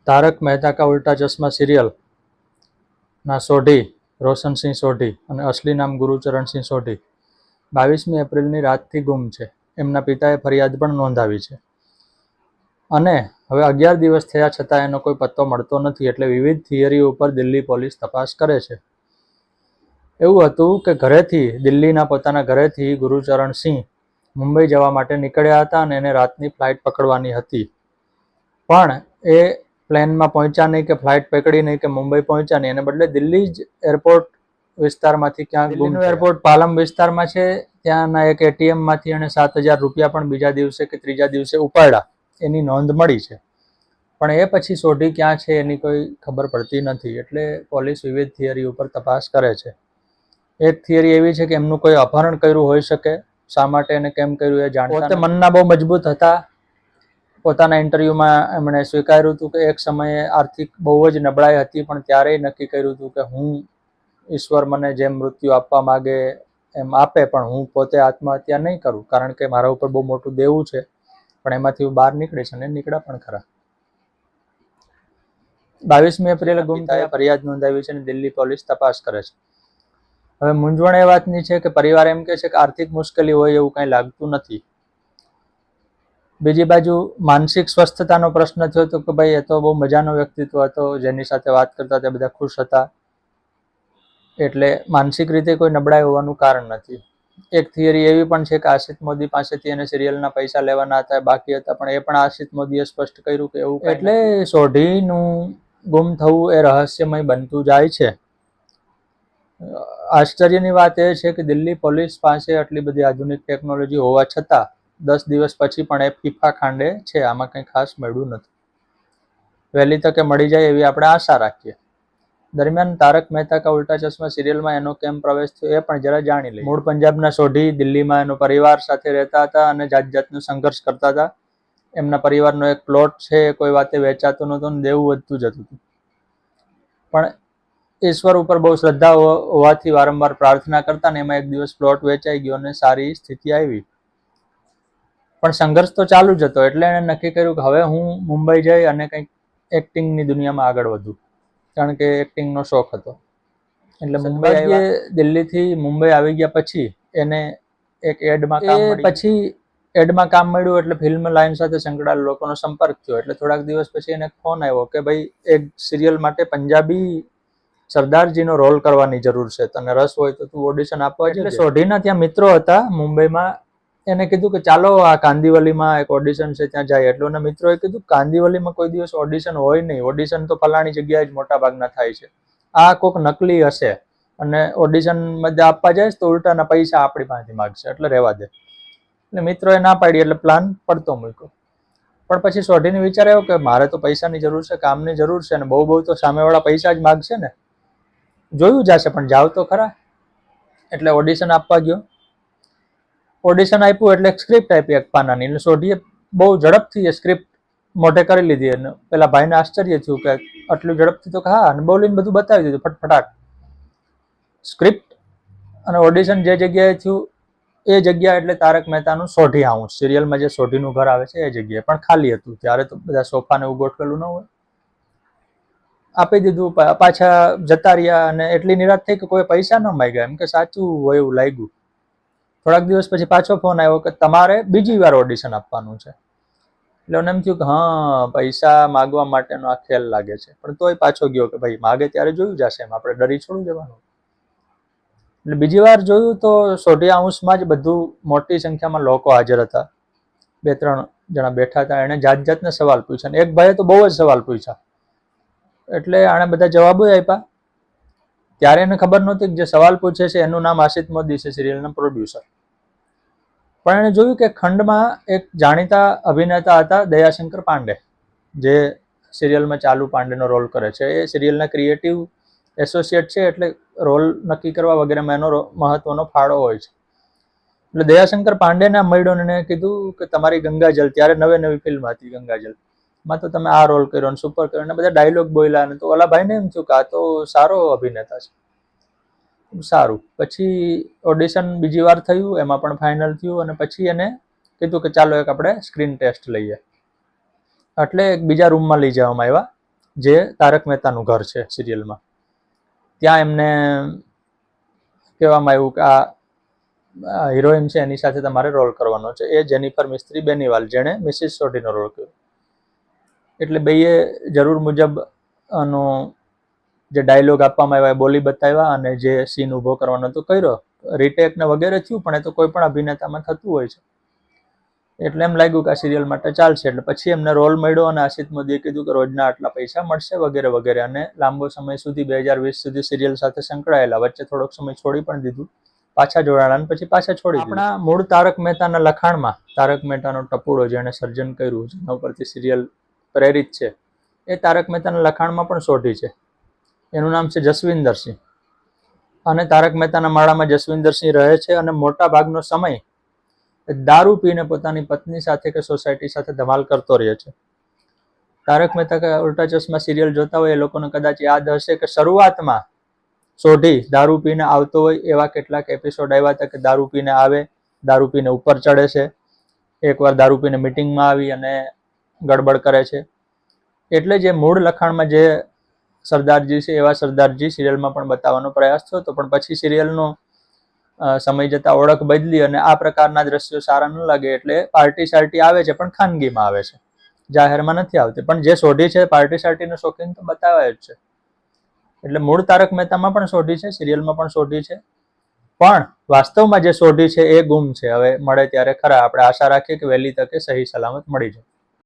તારક મહેતા કા ઉલ્ટા ચશ્મા સિરિયલ ના સોઢી રોશનસિંહ સોઢી અને અસલી નામ ગુરુચરણસિંહ સોઢી 22મી એપ્રિલની રાતથી ગુમ છે. એમના પિતાએ ફરિયાદ પણ નોંધાવી છે અને હવે 11 દિવસ થયા છતાં એનો કોઈ પત્તો મળતો નથી. એટલે વિવિધ થિયરીઓ ઉપર દિલ્હી પોલીસ તપાસ કરે છે. એવું હતું કે દિલ્હીના પોતાના ઘરેથી ગુરુચરણસિંહ મુંબઈ જવા માટે નીકળ્યા હતા અને એને રાતની ફ્લાઇટ પકડવાની હતી. પણ એ પ્લેનમાં પહોંચ્યા નહીં કે ફ્લાઇટ પકડી નહીં કે મુંબઈ પહોંચ્યા નહીં, એને બદલે દિલ્હી જ એરપોર્ટ વિસ્તારમાંથી ક્યાંક દિલ્હીનું એરપોર્ટ પાલમ વિસ્તારમાં છે, ત્યાંના એક એટીએમમાંથી એને 7,000 રૂપિયા પણ બીજા દિવસે કે ત્રીજા દિવસે ઉપાડ્યા એની નોંધ મળી છે. પણ એ પછી સોઢી ક્યાં છે એની કોઈ ખબર પડતી નથી. એટલે પોલીસ વિવિધ થિયરી ઉપર તપાસ કરે છે. એક થિયરી એવી છે કે એમનું કોઈ અપહરણ કર્યું હોઈ શકે. શા માટે એને કેમ કર્યું એ જાણતા પોતે મનના બહુ મજબૂત હતા. પોતાના ઇન્ટરવ્યુમાં એમણે સ્વીકાર્યું હતું કે એક સમયે આર્થિક બહુ જ નબળાઈ હતી, પણ ત્યારેય નક્કી કર્યું હતું કે હું ઈશ્વર મને જેમ મૃત્યુ આપવા માગે એમ આપે, પણ હું પોતે આત્મહત્યા નહીં કરું, કારણ કે મારા ઉપર બહુ મોટું દેવું છે, પણ એમાંથી હું બહાર નીકળીશ. અને નીકળ્યા પણ ખરા. 22મી એપ્રિલે ગુમ થયા ફરિયાદ નોંધાવી છે અને દિલ્હી પોલીસ તપાસ કરે છે. હવે મૂંઝવણ એ વાતની છે કે પરિવાર એમ કહે છે કે આર્થિક મુશ્કેલી હોય એવું કંઈ લાગતું નથી. બીજી બાજુ માનસિક સ્વસ્થતાનો પ્રશ્ન થયો તો કે ભાઈ એ તો બહુ મજાનો વ્યક્તિત્વ હતો, જેની સાથે વાત કરતા તે બધા ખુશ હતા, એટલે માનસિક રીતે કોઈ નબળાઈ હોવાનું કારણ નથી. એક થિયરી એવી પણ છે કે આશિષ મોદી પાસેથી એને સિરિયલના પૈસા લેવાના હતા, બાકી હતા, પણ એ પણ આશિષ મોદીએ સ્પષ્ટ કર્યું કે એવું. એટલે સોઢીનું ગુમ થવું એ રહસ્યમય બનતું જાય છે. આશ્ચર્યની વાત એ છે કે દિલ્હી પોલીસ પાસે આટલી બધી આધુનિક ટેકનોલોજી હોવા છતાં 10 દિવસ પછી પણ એ ફીફા ખાંડે છે. આમાં કંઈ ખાસ મળ્યું નથી. વહેલી તકે મળી જાય એવી આપણે આશા રાખીએ. દરમિયાન તારક મહેતા કા ઉલ્ટા ચશ્મા સિરિયલમાં એનો કેમ પ્રવેશ થયો એ પણ જરા જાણી લઈએ. મૂળ પંજાબના સોઢી દિલ્હીમાં એનો પરિવાર સાથે રહેતા હતા અને જાતનો સંઘર્ષ કરતા હતા. એમના પરિવારનો એક પ્લોટ છે એ કોઈ વાતે વેચાતો નહોતો અને દેવું વધતું જતું હતું. પણ ઈશ્વર ઉપર બહુ શ્રદ્ધા હોવાથી વારંવાર પ્રાર્થના કરતા ને એમાં એક દિવસ પ્લોટ વેચાઈ ગયો અને સારી સ્થિતિ આવી. પણ સંઘર્ષ તો ચાલુ જ હતો. એટલે એણે નક્કી કર્યું કે હવે હું મુંબઈ જઈ અને કંઈક એક્ટિંગની દુનિયામાં આગળ વધું, કારણ કે એક્ટિંગનો શોખ હતો. એટલે મુંબઈ આવ્યા. દિલ્હીથી મુંબઈ આવી ગયા પછી એને એક એડમાં કામ મળ્યું. એટલે ફિલ્મ લાઈન સાથે સંકળાયેલ લોકોનો સંપર્ક થયો. એટલે થોડાક દિવસ પછી એને ફોન આવ્યો કે ભાઈ એક સિરિયલ માટે પંજાબી સરદારજીનો રોલ કરવાની જરૂર છે, તને રસ હોય તો તું ઓડિશન આપવા જાય. એટલે સોઢીના ત્યાં મિત્રો હતા મુંબઈમાં. એને કીધું કે ચાલો આ કાંદિવલીમાં એક ઓડિશન છે ત્યાં જાય. એટલે એના મિત્રોએ કીધું કાંદિવલીમાં કોઈ દિવસ ઓડિશન હોય નહીં, ઓડિશન તો ફલાણી જગ્યાએ જ મોટા ભાગના થાય છે, આ કોઈક નકલી હશે અને ઓડિશન મધ્ય આપવા જાય તો ઉલટાના પૈસા આપણી પાસેથી માગશે, એટલે રહેવા દે. એટલે મિત્રોએ ના પાડી એટલે પ્લાન પડતો મૂક્યો. પણ પછી સોઢીને વિચાર આવ્યો કે મારે તો પૈસાની જરૂર છે, કામની જરૂર છે, અને બહુ તો સામેવાળા પૈસા જ માગશે ને, જોયું જશે પણ જાવ તો ખરા. એટલે ઓડિશન આપવા ગયો. ઓડિશન આપ્યું એટલે સ્ક્રિપ્ટ આપી એક પાનાની. એટલે સોઢીએ બહુ ઝડપથી એ સ્ક્રિપ્ટ મોઢે કરી લીધી. અને પેલા ભાઈને આશ્ચર્ય થયું કે આટલું ઝડપથી તો હા, અને બોલીને બધું બતાવી દીધું ફટફટાટ. સ્ક્રિપ્ટ અને ઓડિશન જે જગ્યાએ થયું એ જગ્યા એટલે તારક મહેતાનું સોઢી હાઉસ, સિરિયલમાં જે સોઢીનું ઘર આવે છે એ જગ્યાએ, પણ ખાલી હતું. ત્યારે તો બધા સોફાને એવું ગોઠવેલું ન હોય. આપી દીધું, પાછા જતા રહ્યા. અને એટલી નિરાશ થઈ કે કોઈ પૈસા ન માંગ્યા, એમ કે સાચું હોય એવું લાગ્યું. થોડાક દિવસ પછી પાછો ફોન આવ્યો કે તમારે બીજી વાર ઓડિશન આપવાનું છે. એટલે મને એમ થયું કે હા, પૈસા માગવા માટેનો આ ખેલ લાગે છે. પણ તોય પાછો ગયો કે ભાઈ માગે ત્યારે જોયું જશે, એમ આપણે ડરી છોડી દેવાનું. એટલે બીજી વાર જોયું તો સોઢી હાઉસમાં જ બધું મોટી સંખ્યામાં લોકો હાજર હતા. 2-3 જણા બેઠા હતા. એણે જાતના સવાલ પૂછ્યા. એક ભાઈએ તો બહુ જ સવાલ પૂછ્યા. એટલે આણે બધા જવાબો આપ્યા. ત્યારે એને ખબર નહોતી કે જે સવાલ પૂછે છે એનું નામ આશિષ મોદી છે, સિરિયલના પ્રોડ્યુસર. પણ એને જોયું કે ખંડમાં એક જાણીતા અભિનેતા હતા, દયાશંકર પાંડે, જે સિરિયલમાં ચાલુ પાંડેનો રોલ કરે છે. એ સિરિયલના ક્રિએટિવ એસોસિએટ છે, એટલે રોલ નક્કી કરવા વગેરેમાં એનો મહત્વનો ફાળો હોય છે. એટલે દયાશંકર પાંડેને મળ્યો અને કીધું કે તમારી ગંગાજલ, ત્યારે નવી ફિલ્મ હતી ગંગાજલ, માં તો તમે આ રોલ કર્યો અને સુપર કર્યો, અને બધા ડાયલોગ બોલ્યા. અને તો ઓલા ભાઈને એમ થયું કે આ તો સારો અભિનેતા છે, સારું. પછી ઓડિશન બીજી વાર થયું, એમાં પણ ફાઇનલ થયું. અને પછી એને કીધું કે ચાલો એક આપણે સ્ક્રીન ટેસ્ટ લઈએ. એટલે એક બીજા રૂમમાં લઈ જવામાં આવ્યા. જે તારક મહેતાનું ઘર છે સિરિયલમાં. ત્યાં એમને કહેવામાં આવ્યું કે આ હિરોઈન છે એની સાથે તમારે રોલ કરવાનો છે. એ જેનિફર મિસ્ત્રી બેનીવાલ, જેણે મિસિસ સોઢીનો રોલ કર્યો. એટલે બેએ જરૂર મુજબ જે ડાયલોગ આપવામાં આવ્યા એ બોલી બતાવ્યા અને જે સીન ઊભો કરવાનો હતો કર્યો. રીટેક ને વગેરે થયું, પણ એ તો કોઈ પણ અભિનેતામાં થતું હોય છે. એટલે એમ લાગ્યું કે આ સિરિયલ માટે ચાલશે. એટલે પછી એમને રોલ મળ્યો અને આશિષ મોદીએ કીધું કે રોજના આટલા પૈસા મળશે વગેરે વગેરે. અને લાંબો સમય સુધી 2020 સુધી સિરિયલ સાથે સંકળાયેલા. વચ્ચે થોડોક સમય છોડી પણ દીધું, પાછા જોડાણા પછી પાછા છોડી દીધું. આપણા મૂળ તારક મહેતાના લખાણમાં તારક મહેતાનો ટપુડો જેણે સર્જન કર્યું, જેના ઉપરથી સિરિયલ પ્રેરિત છે, એ તારક મહેતાના લખાણમાં પણ સોઢી છે. એનું નામ છે જસવિંદરસિંહ. અને તારક મહેતાના માળામાં જસવિંદરસિંહ રહે છે અને મોટા ભાગનો સમય દારૂ પીને પોતાની પત્ની સાથે કે સોસાયટી સાથે ધમાલ કરતો રહે છે. તારક મહેતા કા ઉલ્ટા ચશ્મા સિરિયલ જોતા હોય એ લોકોને કદાચ યાદ હશે કે શરૂઆતમાં સોઢી દારૂ પીને આવતો હોય એવા કેટલાક એપિસોડ આવ્યા હતા કે દારૂ પીને આવે, દારૂ પીને ઉપર ચડે છે. એકવાર દારૂ પીને મિટિંગમાં આવી અને ગડબડ કરે છે. એટલે જે મૂળ લખાણમાં જે સરદારજી છે એવા સરદારજી સિરિયલમાં પણ બતાવવાનો પ્રયાસ થયો હતો, પણ પછી સિરિયલનો સમય જતા ઓળખ બદલી અને આ પ્રકારના દ્રશ્યો સારા ન લાગે એટલે પાર્ટી સાર્ટી આવે છે, પણ ખાનગીમાં આવે છે, જાહેરમાં નથી આવતી. પણ જે સોઢી છે પાર્ટી સાર્ટીનો શોખીન તો બતાવે જ છે. એટલે મૂળ તારક મહેતામાં પણ સોઢી છે, સિરિયલમાં પણ સોઢી છે, પણ વાસ્તવમાં જે સોઢી છે એ ગુમ છે. હવે મળે ત્યારે ખરા. આપણે આશા રાખીએ કે વહેલી તકે સહી સલામત મળી જાય.